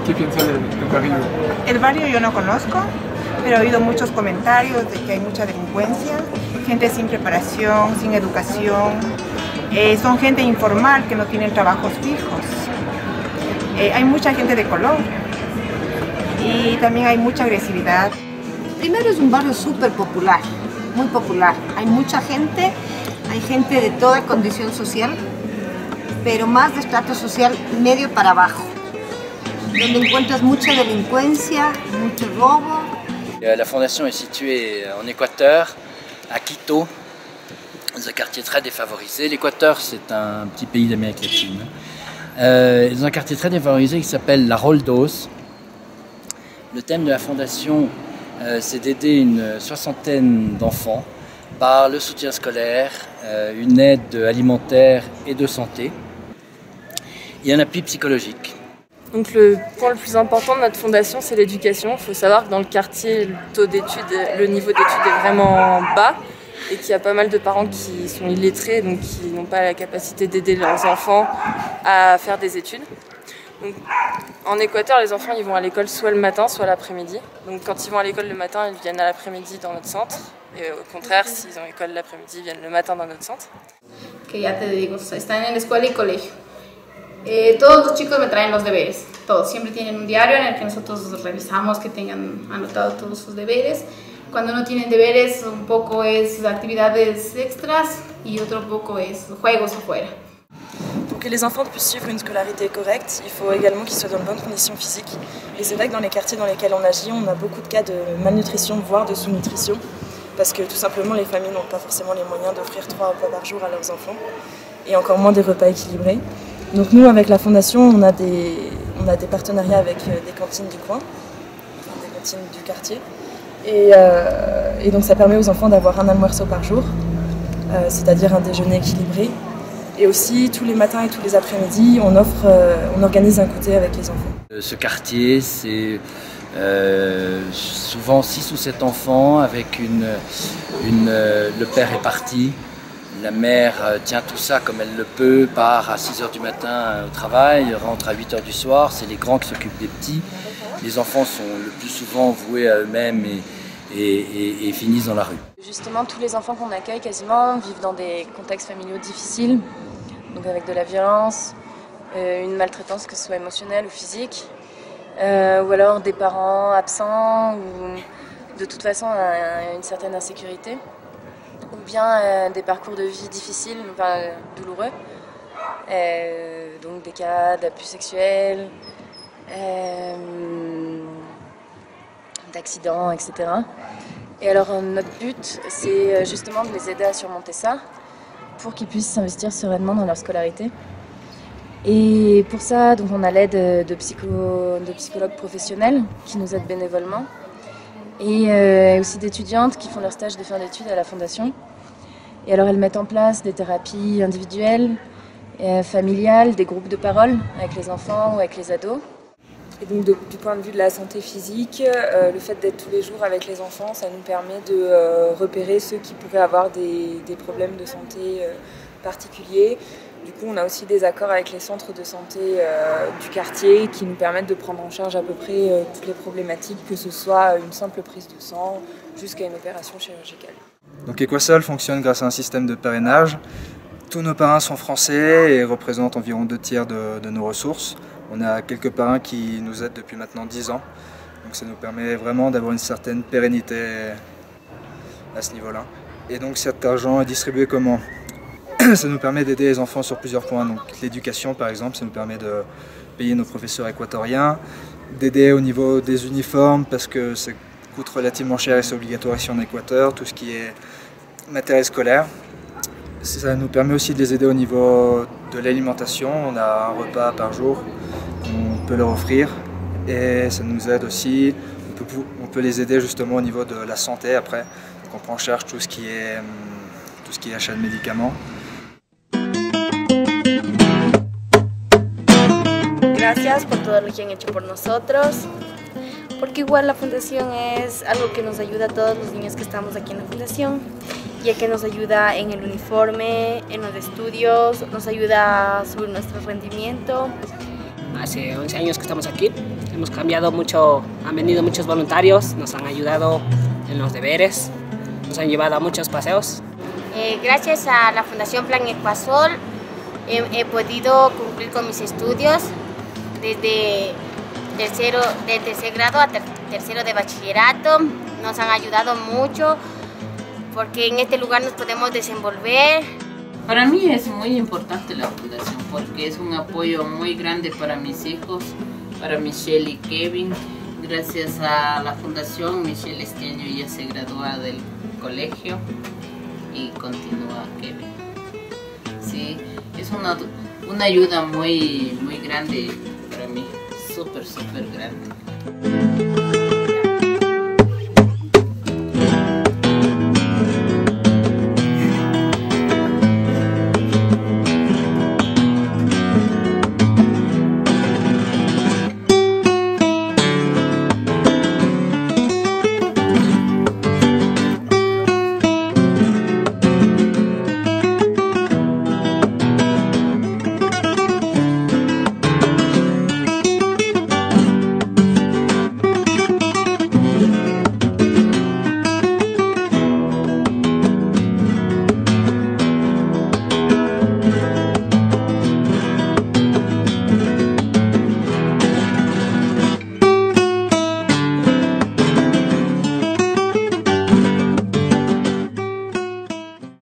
¿Qué piensa del barrio? El barrio yo no conozco, pero he oído muchos comentarios de que hay mucha delincuencia, gente sin preparación, sin educación, son gente informal que no tienen trabajos fijos. Hay mucha gente de color y también hay mucha agresividad. Primero es un barrio súper popular, muy popular. Hay mucha gente, hay gente de toda condición social, pero más de estrato social medio para abajo, donde encuentras mucha delincuencia, mucho robo. La fondation est située en Équateur, à Quito, dans un quartier très défavorisé. L'Équateur, c'est un petit pays d'Amérique latine. Dans un quartier très défavorisé qui s'appelle La Roldos. Le thème de la fondation, c'est d'aider une soixantaine d'enfants par le soutien scolaire, une aide alimentaire et de santé, et un appui psychologique. Donc le point le plus important de notre fondation, c'est l'éducation. Il faut savoir que dans le quartier, le niveau d'études est vraiment bas et qu'il y a pas mal de parents qui sont illettrés, donc qui n'ont pas la capacité d'aider leurs enfants à faire des études. Donc, en Équateur, les enfants ils vont à l'école soit le matin, soit l'après-midi. Donc quand ils vont à l'école le matin, ils viennent à l'après-midi dans notre centre. Et au contraire, s'ils ont école l'après-midi, ils viennent le matin dans notre centre. Que ya te digo, están en la escuela y colegio. Todos los chicos me traen los deberes, todos. Siempre tienen un diario en el que nosotros revisamos que tengan anotado todos sus deberes. Cuando no tienen deberes, un poco es actividades extras y otro poco es juegos afuera. Pour que les enfants puissent suivre une scolarité correcte, il faut également qu'ils soient dans de bonnes conditions physiques. Et c'est vrai que dans les quartiers dans lesquels on agit, on a beaucoup de cas de malnutrition, voire de sous-nutrition. Parce que tout simplement, les familles n'ont pas forcément les moyens d'offrir 3 repas par jour à leurs enfants. Et encore moins des repas équilibrés. Donc nous, avec la Fondation, on a des partenariats avec des cantines du coin, enfin des cantines du quartier. Et donc ça permet aux enfants d'avoir un almuerzo par jour, c'est-à-dire un déjeuner équilibré. Et aussi, tous les matins et tous les après-midi, on organise un goûter avec les enfants. Ce quartier, c'est souvent 6 ou 7 enfants avec le père est parti. La mère tient tout ça comme elle le peut, part à 6 h du matin au travail, rentre à 8 h du soir. C'est les grands qui s'occupent des petits. Les enfants sont le plus souvent voués à eux-mêmes et finissent dans la rue. Justement, tous les enfants qu'on accueille quasiment vivent dans des contextes familiaux difficiles, donc avec de la violence, une maltraitance, que ce soit émotionnelle ou physique, ou alors des parents absents, ou de toute façon une certaine insécurité. Ou bien des parcours de vie difficiles, enfin douloureux, donc des cas d'abus sexuels, d'accidents, etc. Et alors notre but, c'est justement de les aider à surmonter ça, pour qu'ils puissent s'investir sereinement dans leur scolarité. Et pour ça, donc, on a l'aide de psychologues professionnels qui nous aident bénévolement. Et aussi d'étudiantes qui font leur stage de fin d'études à la Fondation. Et alors elles mettent en place des thérapies individuelles, familiales, des groupes de parole avec les enfants ou avec les ados. Et donc du point de vue de la santé physique, le fait d'être tous les jours avec les enfants, ça nous permet de repérer ceux qui pourraient avoir des problèmes de santé particuliers. Du coup, on a aussi des accords avec les centres de santé du quartier qui nous permettent de prendre en charge à peu près toutes les problématiques, que ce soit une simple prise de sang jusqu'à une opération chirurgicale. Donc Equasol fonctionne grâce à un système de parrainage. Tous nos parrains sont français et représentent environ 2/3 de nos ressources. On a quelques parrains qui nous aident depuis maintenant 10 ans. Donc ça nous permet vraiment d'avoir une certaine pérennité à ce niveau-là. Et donc cet argent est distribué comment ? Ça nous permet d'aider les enfants sur plusieurs points. Donc l'éducation par exemple, ça nous permet de payer nos professeurs équatoriens, d'aider au niveau des uniformes parce que ça coûte relativement cher et c'est obligatoire ici en Équateur, tout ce qui est matériel scolaire. Ça nous permet aussi de les aider au niveau de l'alimentation. On a un repas par jour qu'on peut leur offrir et ça nous aide aussi. On peut les aider justement au niveau de la santé après. Donc on prend en charge tout ce qui est achat de médicaments. Gracias por todo lo que han hecho por nosotros, porque igual la fundación es algo que nos ayuda a todos los niños que estamos aquí en la fundación, ya que nos ayuda en el uniforme, en los estudios, nos ayuda a subir nuestro rendimiento. hace 11 años que estamos aquí. Hemos cambiado mucho, han venido muchos voluntarios, nos han ayudado en los deberes, nos han llevado a muchos paseos. Gracias a la Fundación Plan Equasol he podido cumplir con mis estudios desde del tercer grado a tercero de bachillerato. Nos han ayudado mucho porque en este lugar nos podemos desenvolver. Para mí es muy importante la fundación porque es un apoyo muy grande para mis hijos, para Michelle y Kevin. Gracias a la fundación, Michelle este año ya se gradúa del colegio y continúa Kevin. Sí, es una ayuda muy grande para mí, súper grande.